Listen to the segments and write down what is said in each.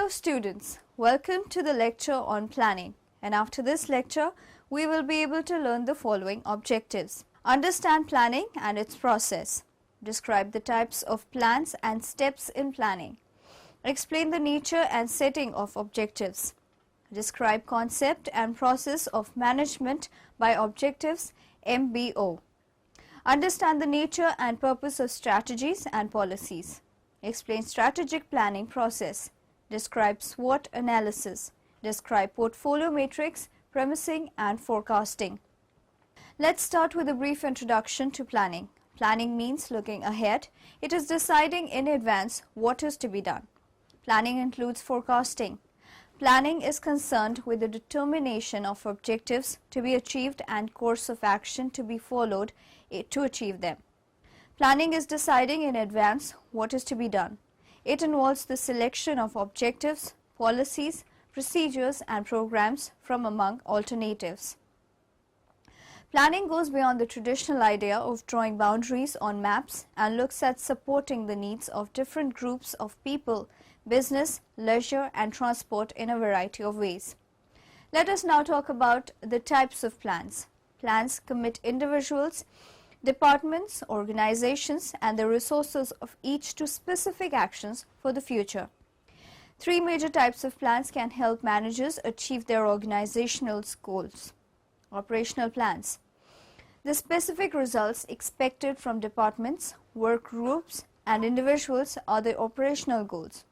Hello students, welcome to the lecture on planning, and after this lecture we will be able to learn the following objectives. Understand planning and its process. Describe the types of plans and steps in planning. Explain the nature and setting of objectives. Describe concept and process of management by objectives MBO. Understand the nature and purpose of strategies and policies. Explain strategic planning process. Describe SWOT analysis. Describe portfolio matrix, premising and forecasting. Let's start with a brief introduction to planning. Planning means looking ahead. It is deciding in advance what is to be done. Planning includes forecasting. Planning is concerned with the determination of objectives to be achieved and course of action to be followed to achieve them. Planning is deciding in advance what is to be done. It involves the selection of objectives, policies, procedures and programs from among alternatives. Planning goes beyond the traditional idea of drawing boundaries on maps and looks at supporting the needs of different groups of people, business, leisure and transport in a variety of ways. Let us now talk about the types of plans. Plans commit individuals, departments, organizations and the resources of each to specific actions for the future. Three major types of plans can help managers achieve their organizational goals. Operational plans. The specific results expected from departments, work groups and individuals are the operational goals.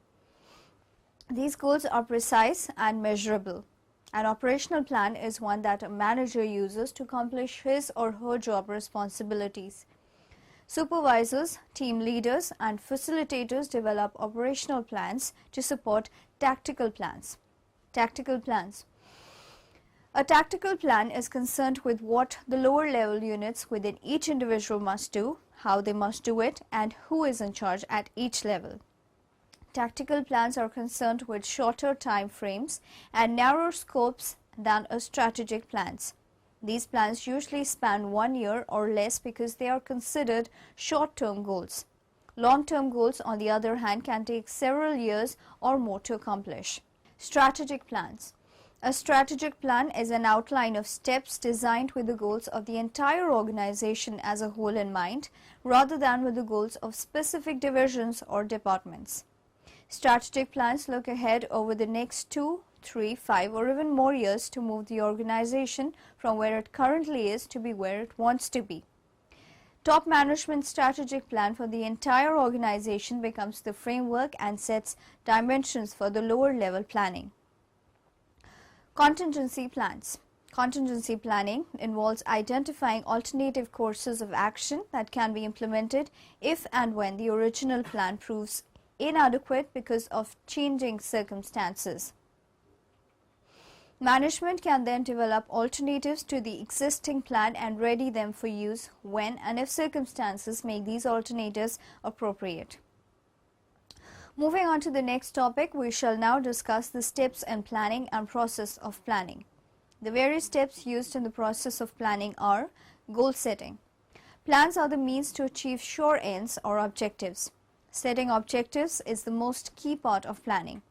These goals are precise and measurable. An operational plan is one that a manager uses to accomplish his or her job responsibilities. Supervisors, team leaders and facilitators develop operational plans to support tactical plans. Tactical plans. A tactical plan is concerned with what the lower level units within each individual must do, how they must do it and who is in charge at each level. Tactical plans are concerned with shorter time frames and narrower scopes than a strategic plans. These plans usually span 1 year or less because they are considered short-term goals. Long-term goals, on the other hand, can take several years or more to accomplish. Strategic plans. A strategic plan is an outline of steps designed with the goals of the entire organization as a whole in mind, rather than with the goals of specific divisions or departments. Strategic plans look ahead over the next 2, 3, 5 or even more years to move the organization from where it currently is to be where it wants to be. Top management strategic plan for the entire organization becomes the framework and sets dimensions for the lower level planning. Contingency plans. Contingency planning involves identifying alternative courses of action that can be implemented if and when the original plan proves inadequate because of changing circumstances. Management can then develop alternatives to the existing plan and ready them for use when and if circumstances make these alternatives appropriate. Moving on to the next topic, we shall now discuss the steps in planning and process of planning. The various steps used in the process of planning are goal setting. Plans are the means to achieve sure ends or objectives. Setting objectives is the most key part of planning.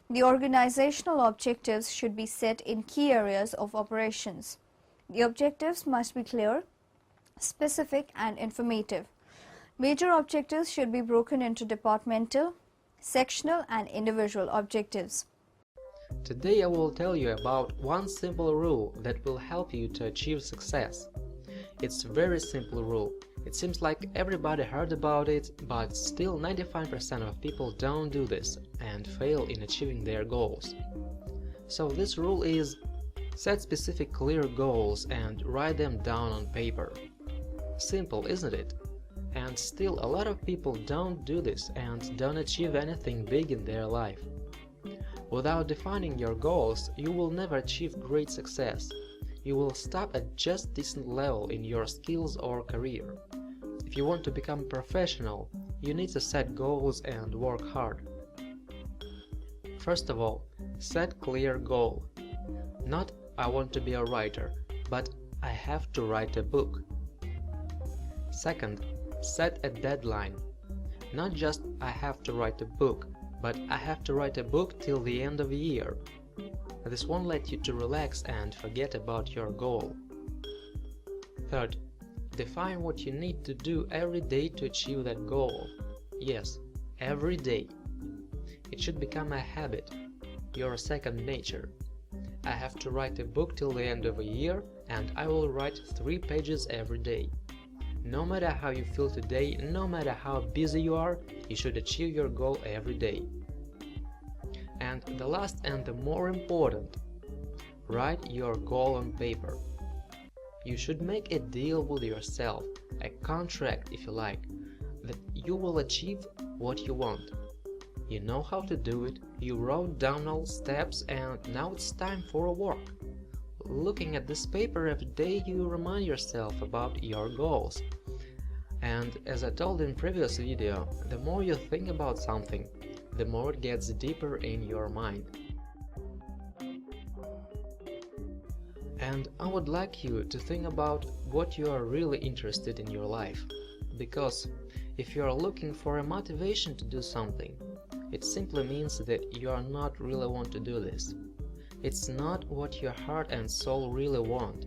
The organizational objectives should be set in key areas of operations. The objectives must be clear, specific and informative. Major objectives should be broken into departmental, sectional and individual objectives. Today I will tell you about one simple rule that will help you to achieve success. It's a very simple rule. It seems like everybody heard about it, but still 95% of people don't do this and fail in achieving their goals. So this rule is: set specific clear goals and write them down on paper. Simple, isn't it? And still a lot of people don't do this and don't achieve anything big in their life. Without defining your goals, you will never achieve great success. You will stop at just decent level in your skills or career. If you want to become professional, you need to set goals and work hard. First of all, set clear goal. Not I want to be a writer, but I have to write a book. Second, set a deadline. Not just I have to write a book, but I have to write a book till the end of the year. This won't let you to relax and forget about your goal. Third, define what you need to do every day to achieve that goal. Yes, every day. It should become a habit, your second nature. I have to write a book till the end of a year, and I will write 3 pages every day. No matter how you feel today, no matter how busy you are, you should achieve your goal every day. And the last and the more important, write your goal on paper. You should make a deal with yourself, a contract if you like, that you will achieve what you want. You know how to do it, you wrote down all steps, and now it's time for work. Looking at this paper every day, you remind yourself about your goals. And as I told in previous video, the more you think about something, the more it gets deeper in your mind. And I would like you to think about what you are really interested in your life. Because if you are looking for a motivation to do something, it simply means that you are not really want to do this. It's not what your heart and soul really want.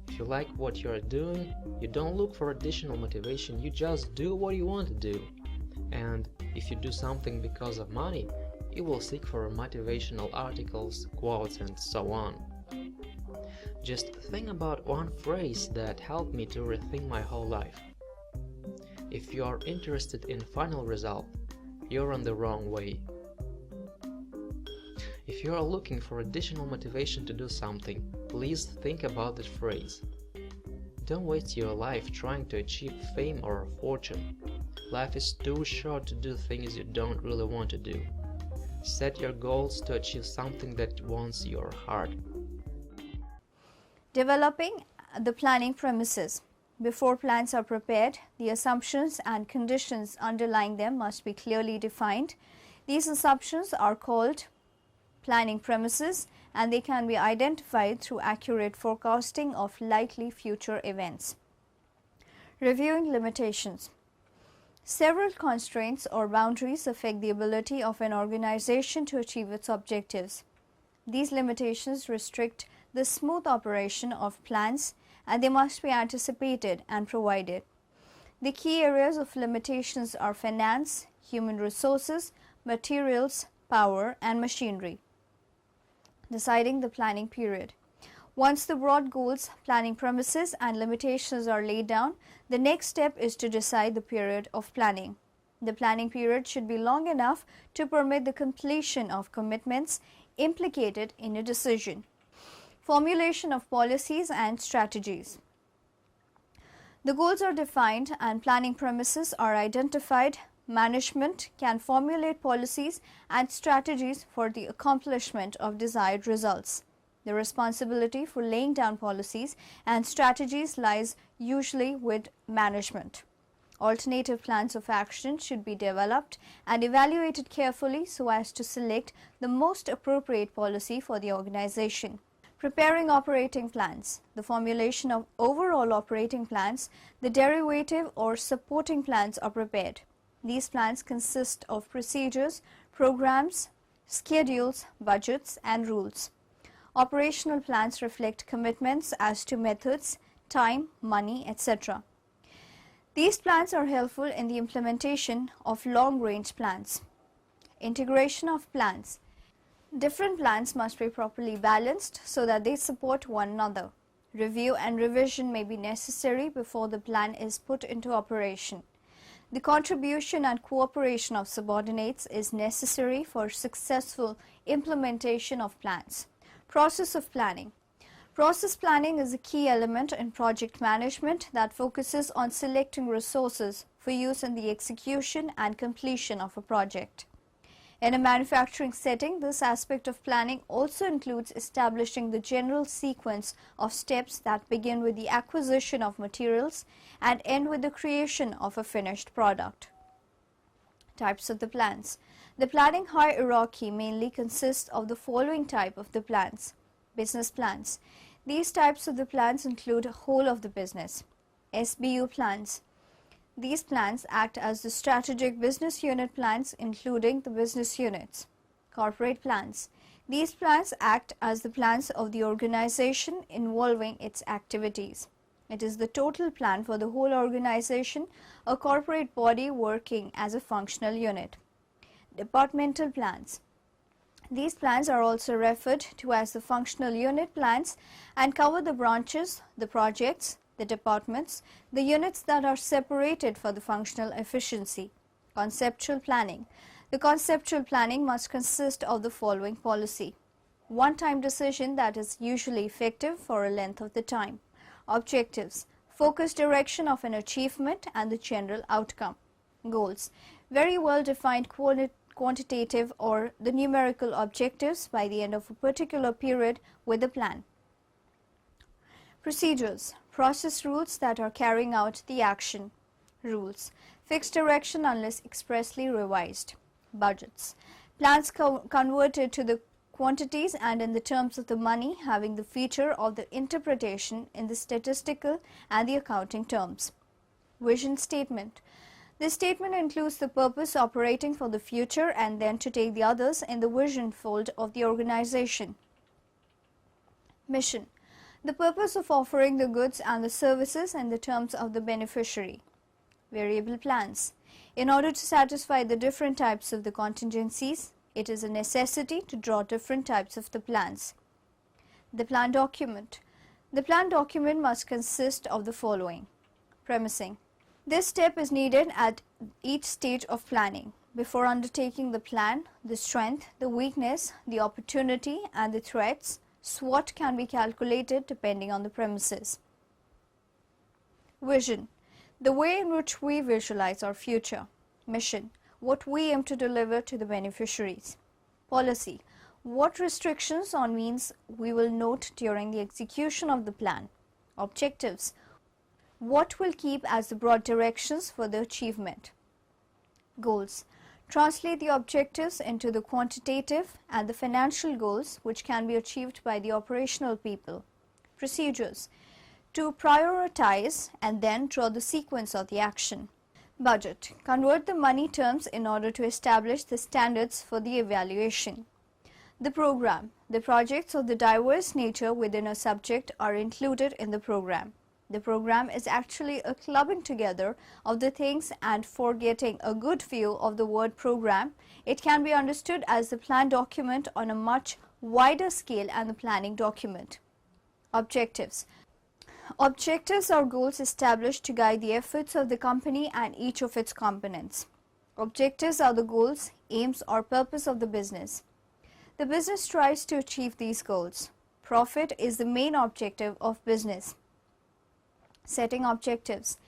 If you like what you are doing, you don't look for additional motivation, you just do what you want to do. And if you do something because of money, you will seek for motivational articles, quotes, and so on. Just think about one phrase that helped me to rethink my whole life. If you are interested in final result, you're on the wrong way. If you are looking for additional motivation to do something, please think about this phrase. Don't waste your life trying to achieve fame or fortune. Life is too short to do things you don't really want to do. Set your goals to achieve something that wants your heart. Developing the planning premises. Before plans are prepared, the assumptions and conditions underlying them must be clearly defined. These assumptions are called planning premises, and they can be identified through accurate forecasting of likely future events. Reviewing limitations. Several constraints or boundaries affect the ability of an organization to achieve its objectives. These limitations restrict the smooth operation of plans, and they must be anticipated and provided. The key areas of limitations are finance, human resources, materials, power, and machinery. Deciding the planning period. Once the broad goals, planning premises, and limitations are laid down, the next step is to decide the period of planning. The planning period should be long enough to permit the completion of commitments implicated in a decision. Formulation of policies and strategies. The goals are defined and planning premises are identified. Management can formulate policies and strategies for the accomplishment of desired results. The responsibility for laying down policies and strategies lies usually with management. Alternative plans of action should be developed and evaluated carefully so as to select the most appropriate policy for the organization. Preparing operating plans. The formulation of overall operating plans, the derivative or supporting plans are prepared. These plans consist of procedures, programs, schedules, budgets, and rules. Operational plans reflect commitments as to methods, time, money, etc. These plans are helpful in the implementation of long-range plans. Integration of plans. Different plans must be properly balanced so that they support one another. Review and revision may be necessary before the plan is put into operation. The contribution and cooperation of subordinates is necessary for successful implementation of plans. Process of planning. Process planning is a key element in project management that focuses on selecting resources for use in the execution and completion of a project. In a manufacturing setting, this aspect of planning also includes establishing the general sequence of steps that begin with the acquisition of materials and end with the creation of a finished product. Types of the plans. The planning hierarchy mainly consists of the following type of the plans. Business plans. These types of the plans include whole of the business. SBU plans. These plans act as the strategic business unit plans, including the business units. Corporate plans. These plans act as the plans of the organization involving its activities. It is the total plan for the whole organization, a corporate body working as a functional unit. Departmental plans. These plans are also referred to as the functional unit plans and cover the branches, the projects, the departments, the units that are separated for the functional efficiency. Conceptual planning. The conceptual planning must consist of the following policy. One-time decision that is usually effective for a length of the time. Objectives. Focused direction of an achievement and the general outcome. Goals. Very well defined quantitative or the numerical objectives by the end of a particular period with a plan. Procedures. Process rules that are carrying out the action. Rules. Fixed direction unless expressly revised. Budgets. Plans converted to the quantities and in the terms of the money, having the feature of the interpretation in the statistical and the accounting terms. Vision statement. This statement includes the purpose operating for the future and then to take the others in the vision fold of the organization. Mission. The purpose of offering the goods and the services in the terms of the beneficiary. Variable plans. In order to satisfy the different types of the contingencies, it is a necessity to draw different types of the plans. The plan document. The plan document must consist of the following. Premising. This step is needed at each stage of planning. Before undertaking the plan, the strength, the weakness, the opportunity and the threats, SWOT can be calculated depending on the premises. Vision. The way in which we visualize our future. Mission. What we aim to deliver to the beneficiaries. Policy. What restrictions on means we will note during the execution of the plan. Objectives. What will keep as the broad directions for the achievement. Goals. Translate the objectives into the quantitative and the financial goals which can be achieved by the operational people. Procedures. To prioritize and then draw the sequence of the action. Budget. Convert the money terms in order to establish the standards for the evaluation. The program. The projects of the diverse nature within a subject are included in the program. The program is actually a clubbing together of the things, and for getting a good feel of the word program, it can be understood as the plan document on a much wider scale and the planning document. Objectives. Objectives are goals established to guide the efforts of the company and each of its components. Objectives are the goals, aims or purpose of the business. The business strives to achieve these goals. Profit is the main objective of business. Setting objectives.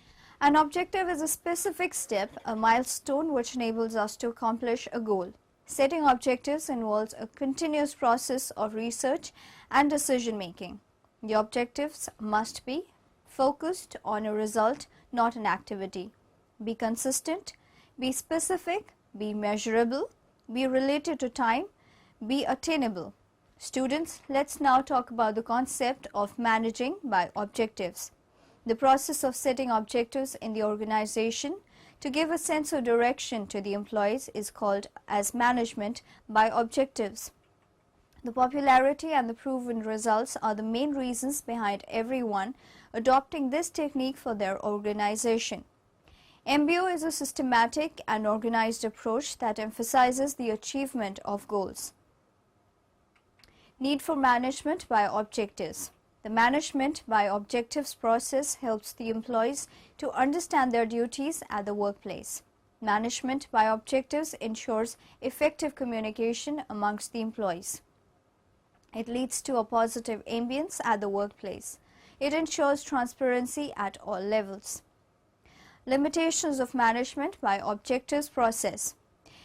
An objective is a specific step, a milestone which enables us to accomplish a goal. Setting objectives involves a continuous process of research and decision making. The objectives must be focused on a result, not an activity. Be consistent, be specific, be measurable, be related to time, be attainable. Students, let's now talk about the concept of managing by objectives. The process of setting objectives in the organization to give a sense of direction to the employees is called as management by objectives. The popularity and the proven results are the main reasons behind everyone adopting this technique for their organization. MBO is a systematic and organized approach that emphasizes the achievement of goals. Need for management by objectives. The management by objectives process helps the employees to understand their duties at the workplace. Management by objectives ensures effective communication amongst the employees. It leads to a positive ambience at the workplace. It ensures transparency at all levels. Limitations of management by objectives process.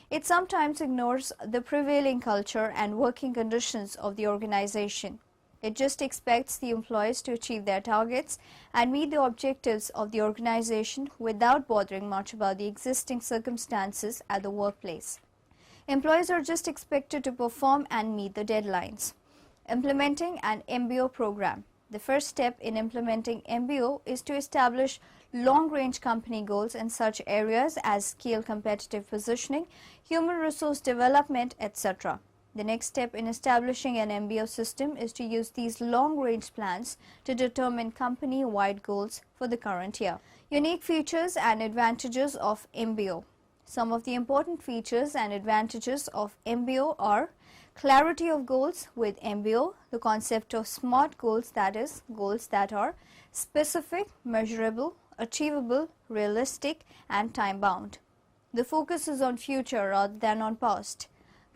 It sometimes ignores the prevailing culture and working conditions of the organization. It just expects the employees to achieve their targets and meet the objectives of the organization without bothering much about the existing circumstances at the workplace. Employees are just expected to perform and meet the deadlines. Implementing an MBO program. The first step in implementing MBO is to establish long-range company goals in such areas as scale competitive positioning, human resource development, etc. The next step in establishing an MBO system is to use these long-range plans to determine company-wide goals for the current year. Unique features and advantages of MBO. Some of the important features and advantages of MBO are clarity of goals with MBO, the concept of SMART goals, that is, goals that are specific, measurable, achievable, realistic, and time-bound. The focus is on future rather than on past.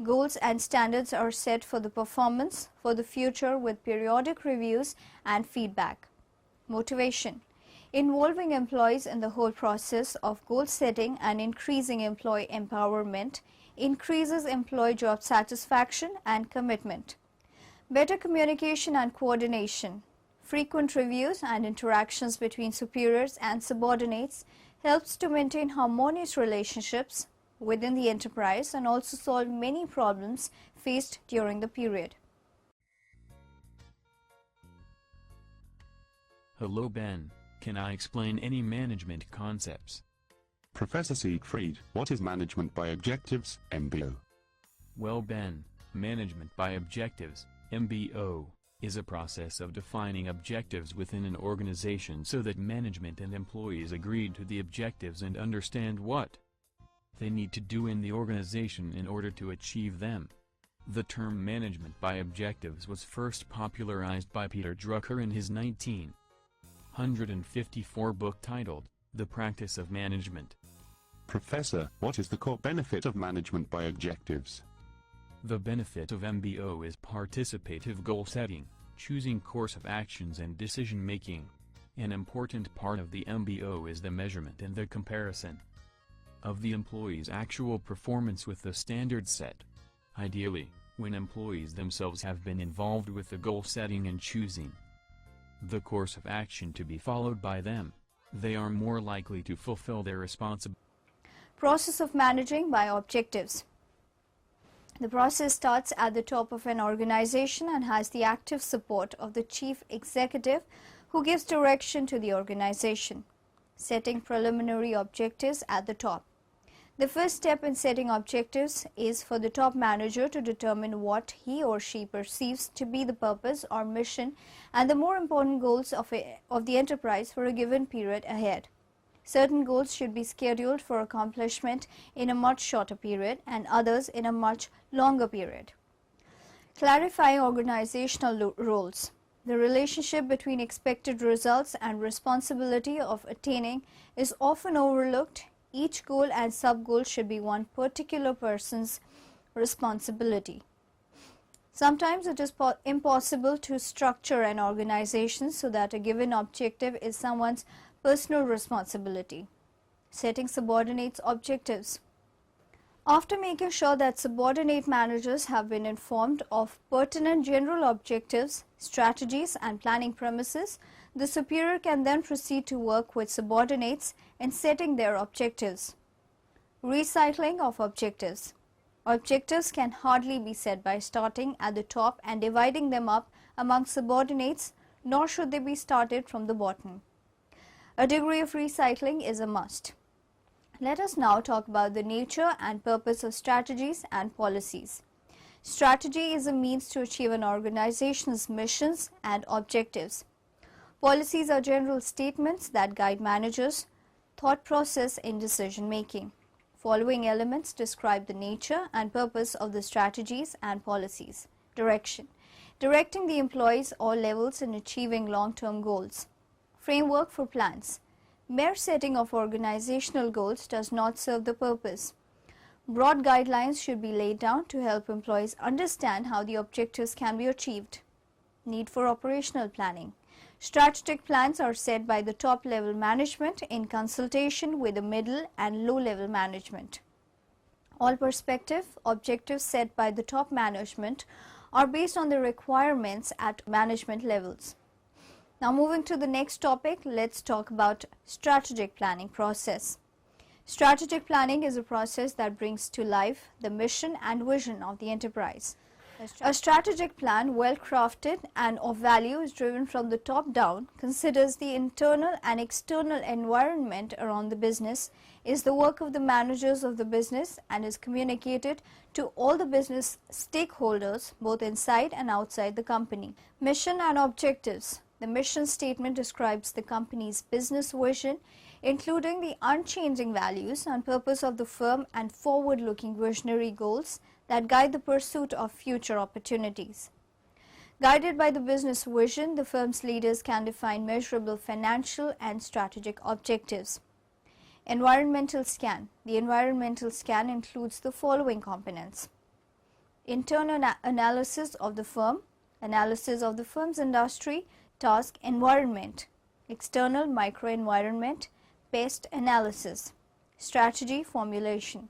Goals and standards are set for the performance for the future with periodic reviews and feedback. Motivation. Involving employees in the whole process of goal setting and increasing employee empowerment increases employee job satisfaction and commitment. Better communication and coordination. Frequent reviews and interactions between superiors and subordinates helps to maintain harmonious relationships within the enterprise and also solve many problems faced during the period. Hello Ben, can I explain any management concepts? Professor Siegfried, what is management by objectives, MBO? Well Ben, management by objectives, MBO, is a process of defining objectives within an organization so that management and employees agree to the objectives and understand what they need to do in the organization in order to achieve them. The term management by objectives was first popularized by Peter Drucker in his 1954 book titled, The Practice of Management. Professor, what is the core benefit of management by objectives? The benefit of MBO is participative goal setting, choosing course of actions and decision making. An important part of the MBO is the measurement and the comparison of the employee's actual performance with the standard set. Ideally, when employees themselves have been involved with the goal setting and choosing the course of action to be followed by them, they are more likely to fulfill their responsibility. Process of managing by objectives. The process starts at the top of an organization and has the active support of the chief executive who gives direction to the organization. Setting preliminary objectives at the top. The first step in setting objectives is for the top manager to determine what he or she perceives to be the purpose or mission and the more important goals of the enterprise for a given period ahead. Certain goals should be scheduled for accomplishment in a much shorter period and others in a much longer period. Clarifying organizational roles. The relationship between expected results and responsibility of attaining is often overlooked. Each goal and sub-goal should be one particular person's responsibility. Sometimes it is impossible to structure an organization so that a given objective is someone's personal responsibility. Setting subordinates' objectives. After making sure that subordinate managers have been informed of pertinent general objectives, strategies and planning premises, the superior can then proceed to work with subordinates in setting their objectives. Recycling of objectives. Objectives can hardly be set by starting at the top and dividing them up among subordinates, nor should they be started from the bottom. A degree of recycling is a must. Let us now talk about the nature and purpose of strategies and policies. Strategy is a means to achieve an organization's missions and objectives. Policies are general statements that guide managers' thought process in decision making. Following elements describe the nature and purpose of the strategies and policies. Direction. Directing the employees all levels in achieving long-term goals. Framework for plans. Mere setting of organizational goals does not serve the purpose. Broad guidelines should be laid down to help employees understand how the objectives can be achieved. Need for operational planning. Strategic plans are set by the top-level management in consultation with the middle and low-level management. All perspective objectives set by the top management are based on the requirements at management levels. Now moving to the next topic, let's talk about strategic planning process. Strategic planning is a process that brings to life the mission and vision of the enterprise. A strategic plan, well crafted and of value, is driven from the top down, considers the internal and external environment around the business, is the work of the managers of the business, and is communicated to all the business stakeholders both inside and outside the company. Mission and objectives. The mission statement describes the company's business vision, including the unchanging values and purpose of the firm and forward-looking visionary goals that guide the pursuit of future opportunities. Guided by the business vision, the firm's leaders can define measurable financial and strategic objectives. Environmental scan. The environmental scan includes the following components: internal analysis of the firm, analysis of the firm's industry, task, environment; external microenvironment, pest analysis; strategy formulation.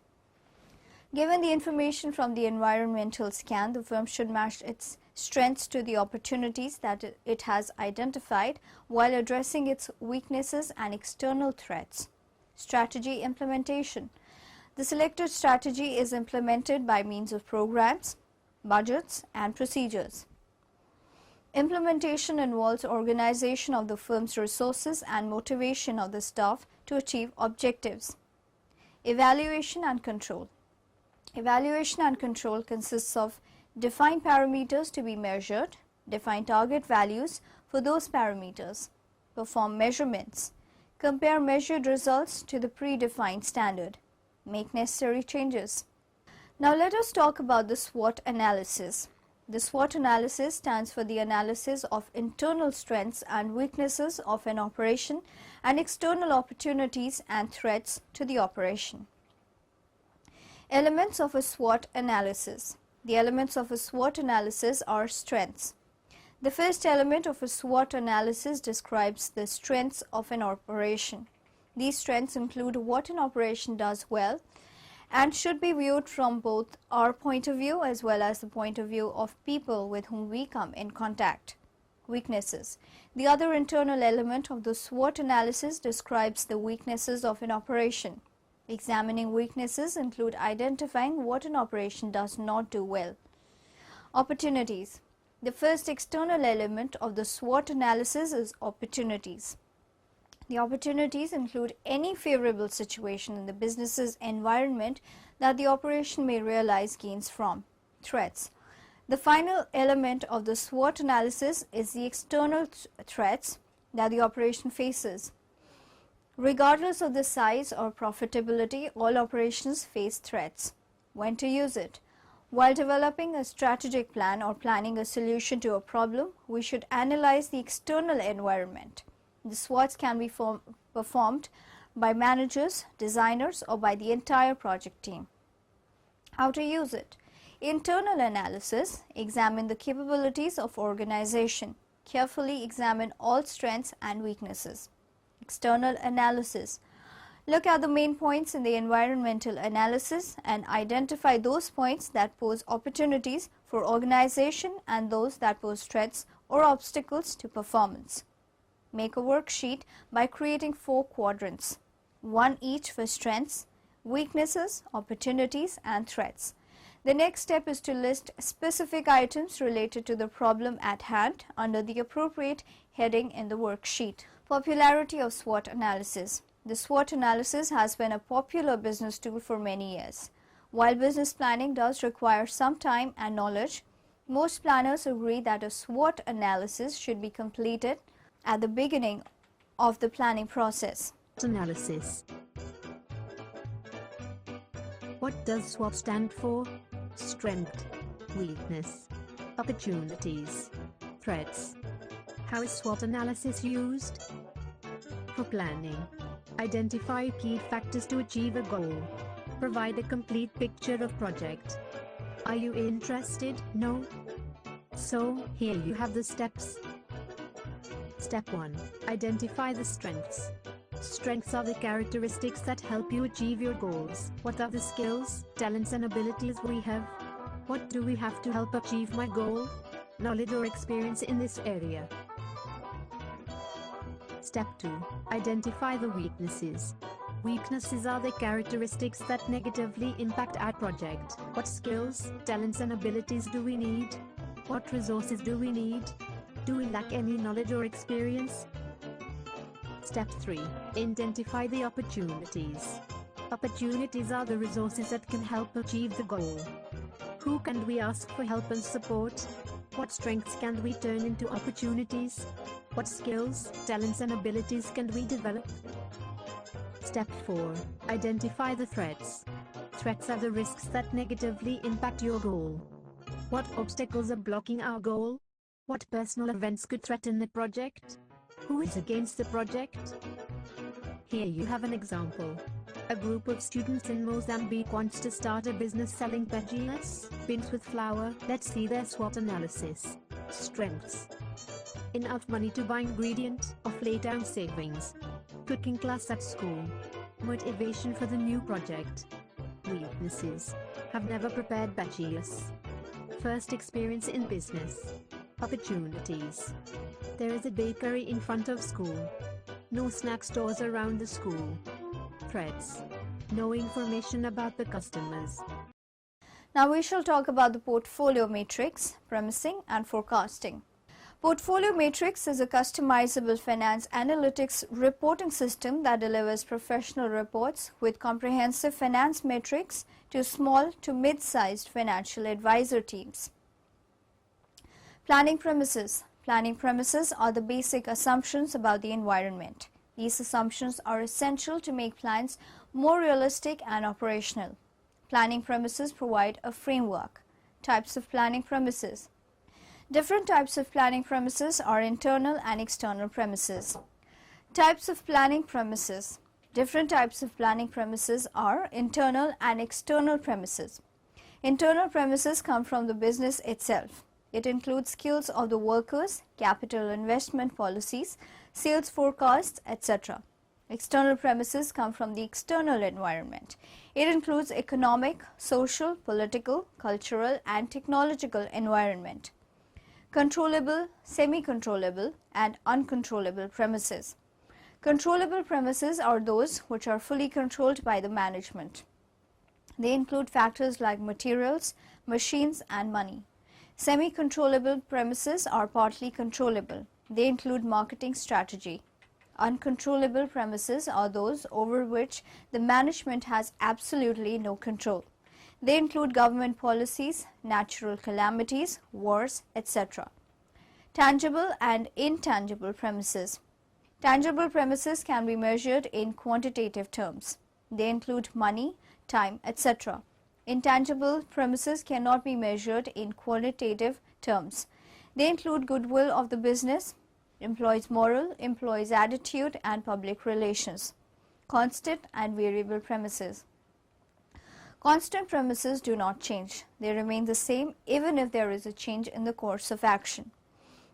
Given the information from the environmental scan, the firm should match its strengths to the opportunities that it has identified while addressing its weaknesses and external threats. Strategy implementation. The selected strategy is implemented by means of programs, budgets, and procedures. Implementation involves organization of the firm's resources and motivation of the staff to achieve objectives. Evaluation and control. Evaluation and control consists of define parameters to be measured, define target values for those parameters, perform measurements, compare measured results to the predefined standard, make necessary changes. Now let us talk about the SWOT analysis. The SWOT analysis stands for the analysis of internal strengths and weaknesses of an operation and external opportunities and threats to the operation. Elements of a SWOT analysis. The elements of a SWOT analysis are strengths. The first element of a SWOT analysis describes the strengths of an operation. These strengths include what an operation does well and should be viewed from both our point of view as well as the point of view of people with whom we come in contact. Weaknesses. The other internal element of the SWOT analysis describes the weaknesses of an operation. Examining weaknesses include identifying what an operation does not do well. Opportunities. The first external element of the SWOT analysis is opportunities. The opportunities include any favorable situation in the business's environment that the operation may realize gains from. Threats. The final element of the SWOT analysis is the external threats that the operation faces. Regardless of the size or profitability, all operations face threats. When to use it? While developing a strategic plan or planning a solution to a problem, we should analyze the external environment. The SWOTs can be performed by managers, designers, or by the entire project team. How to use it? Internal analysis. Examine the capabilities of organization. Carefully examine all strengths and weaknesses. External analysis. Look at the main points in the environmental analysis and identify those points that pose opportunities for organization and those that pose threats or obstacles to performance. Make a worksheet by creating 4 quadrants, one each for strengths, weaknesses, opportunities, and threats. The next step is to list specific items related to the problem at hand under the appropriate heading in the worksheet. Popularity of SWOT analysis. The SWOT analysis has been a popular business tool for many years. While business planning does require some time and knowledge, most planners agree that a SWOT analysis should be completed at the beginning of the planning process. Analysis. What does SWOT stand for? Strength, weakness, opportunities, threats. How is SWOT analysis used? For planning. Identify key factors to achieve a goal. Provide a complete picture of project. Are you interested? No? So, here you have the steps. Step 1. Identify the strengths. Strengths are the characteristics that help you achieve your goals. What are the skills, talents and abilities we have? What do we have to help achieve my goal? Knowledge or experience in this area. Step 2. Identify the weaknesses. Weaknesses are the characteristics that negatively impact our project. What skills, talents and abilities do we need? What resources do we need? Do we lack any knowledge or experience? Step 3. Identify the opportunities. Opportunities are the resources that can help achieve the goal. Who can we ask for help and support? What strengths can we turn into opportunities? What skills, talents and abilities can we develop? Step 4. Identify the threats. Threats are the risks that negatively impact your goal. What obstacles are blocking our goal? What personal events could threaten the project? Who is against the project? Here you have an example. A group of students in Mozambique wants to start a business selling pagilas, beans with flour. Let's see their SWOT analysis. Strengths. Enough money to buy ingredient, of late-term savings. Cooking class at school. Motivation for the new project. Weaknesses. Have never prepared pagilas. First experience in business. Opportunities. There is a bakery in front of school. No snack stores around the school. Threats. No information about the customers. Now we shall talk about the portfolio matrix, premising and forecasting. Portfolio matrix is a customizable finance analytics reporting system that delivers professional reports with comprehensive finance metrics to small to mid-sized financial advisor teams. Planning premises. Planning premises are the basic assumptions about the environment. These assumptions are essential to make plans more realistic and operational. Planning premises provide a framework. Types of planning premises. Different types of planning premises are internal and external premises. Types of planning premises. Different types of planning premises are internal and external premises. Internal premises come from the business itself. It includes skills of the workers, capital investment policies, sales forecasts, etc. External premises come from the external environment. It includes economic, social, political, cultural and technological environment. Controllable, semi-controllable and uncontrollable premises. Controllable premises are those which are fully controlled by the management. They include factors like materials, machines and money. Semi-controllable premises are partly controllable. They include marketing strategy. Uncontrollable premises are those over which the management has absolutely no control. They include government policies, natural calamities, wars, etc. Tangible and intangible premises. Tangible premises can be measured in quantitative terms. They include money, time, etc. Intangible premises cannot be measured in qualitative terms. They include goodwill of the business, employees' moral, employees' attitude and public relations. Constant and variable premises. Constant premises do not change. They remain the same even if there is a change in the course of action.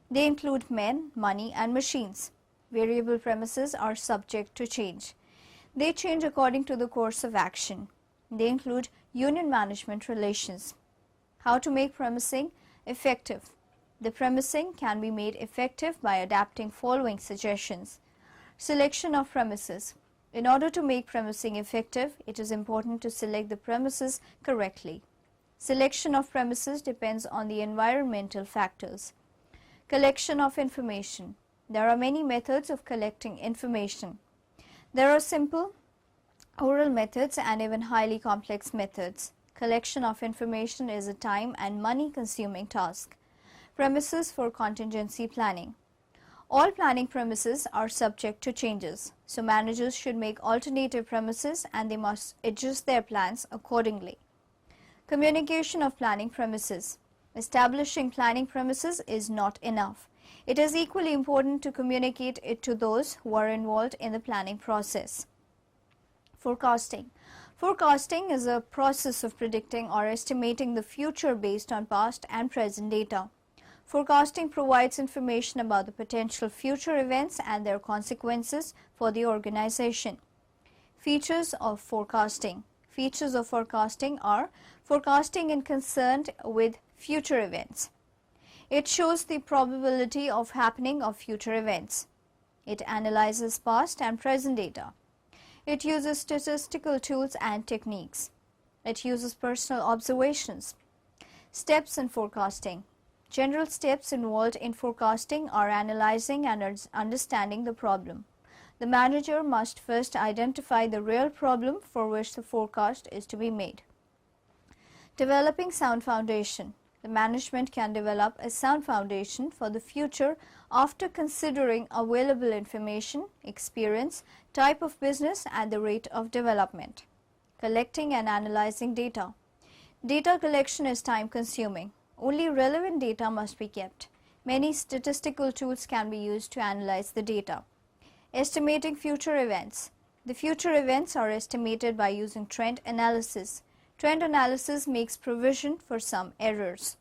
They include men, money and machines. Variable premises are subject to change. They change according to the course of action. They include union management relations. How to make premising effective. The premising can be made effective by adapting following suggestions. Selection of premises. In order to make premising effective, it is important to select the premises correctly. Selection of premises depends on the environmental factors. Collection of information. There are many methods of collecting information. There are simple, oral methods and even highly complex methods. Collection of information is a time and money consuming task. Premises for contingency planning. All planning premises are subject to changes, so managers should make alternative premises and they must adjust their plans accordingly. Communication of planning premises. Establishing planning premises is not enough. It is equally important to communicate it to those who are involved in the planning process. Forecasting. Forecasting is a process of predicting or estimating the future based on past and present data. Forecasting provides information about the potential future events and their consequences for the organization. Features of forecasting. Features of forecasting are forecasting in concerned with future events. It shows the probability of happening of future events. It analyzes past and present data. It uses statistical tools and techniques. It uses personal observations. Steps in forecasting. General steps involved in forecasting are analyzing and understanding the problem. The manager must first identify the real problem for which the forecast is to be made. Developing sound foundation. The management can develop a sound foundation for the future after considering available information, experience, type of business, and the rate of development. Collecting and analyzing data. Data collection is time-consuming. Only relevant data must be kept. Many statistical tools can be used to analyze the data. Estimating future events. The future events are estimated by using trend analysis. Trend analysis makes provision for some errors.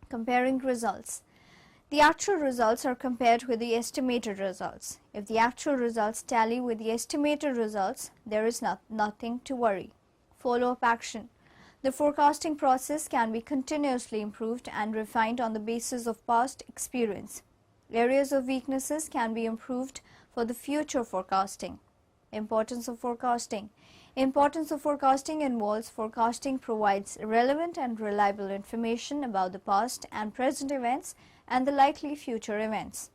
Comparing results. The actual results are compared with the estimated results. If the actual results tally with the estimated results, there is nothing to worry. Follow-up action. The forecasting process can be continuously improved and refined on the basis of past experience. Areas of weaknesses can be improved for the future forecasting. Importance of forecasting. Importance of forecasting involves forecasting provides relevant and reliable information about the past and present events and the likely future events.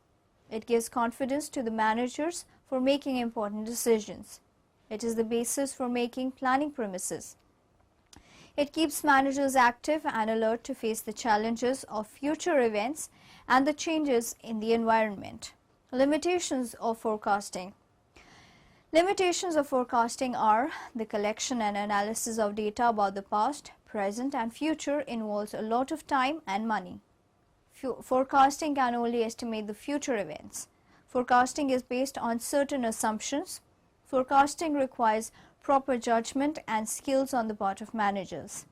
It gives confidence to the managers for making important decisions. It is the basis for making planning premises. It keeps managers active and alert to face the challenges of future events and the changes in the environment. Limitations of forecasting. Limitations of forecasting are the collection and analysis of data about the past, present, and future involves a lot of time and money. Forecasting can only estimate the future events. Forecasting is based on certain assumptions. Forecasting requires proper judgment and skills on the part of managers.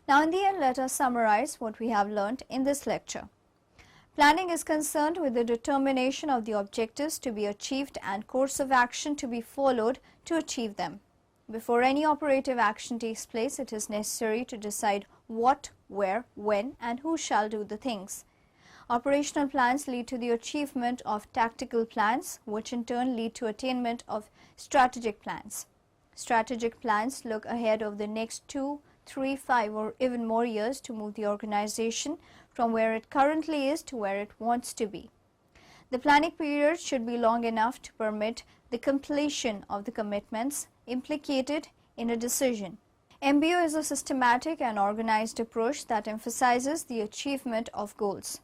Now in the end, let us summarize what we have learned in this lecture. Planning is concerned with the determination of the objectives to be achieved and course of action to be followed to achieve them. Before any operative action takes place, it is necessary to decide what, where, when, and who shall do the things. Operational plans lead to the achievement of tactical plans, which in turn lead to attainment of strategic plans. Strategic plans look ahead of the next 2, 3, 5, or even more years to move the organization from where it currently is to where it wants to be. The planning period should be long enough to permit the completion of the commitments implicated in a decision. MBO is a systematic and organized approach that emphasizes the achievement of goals.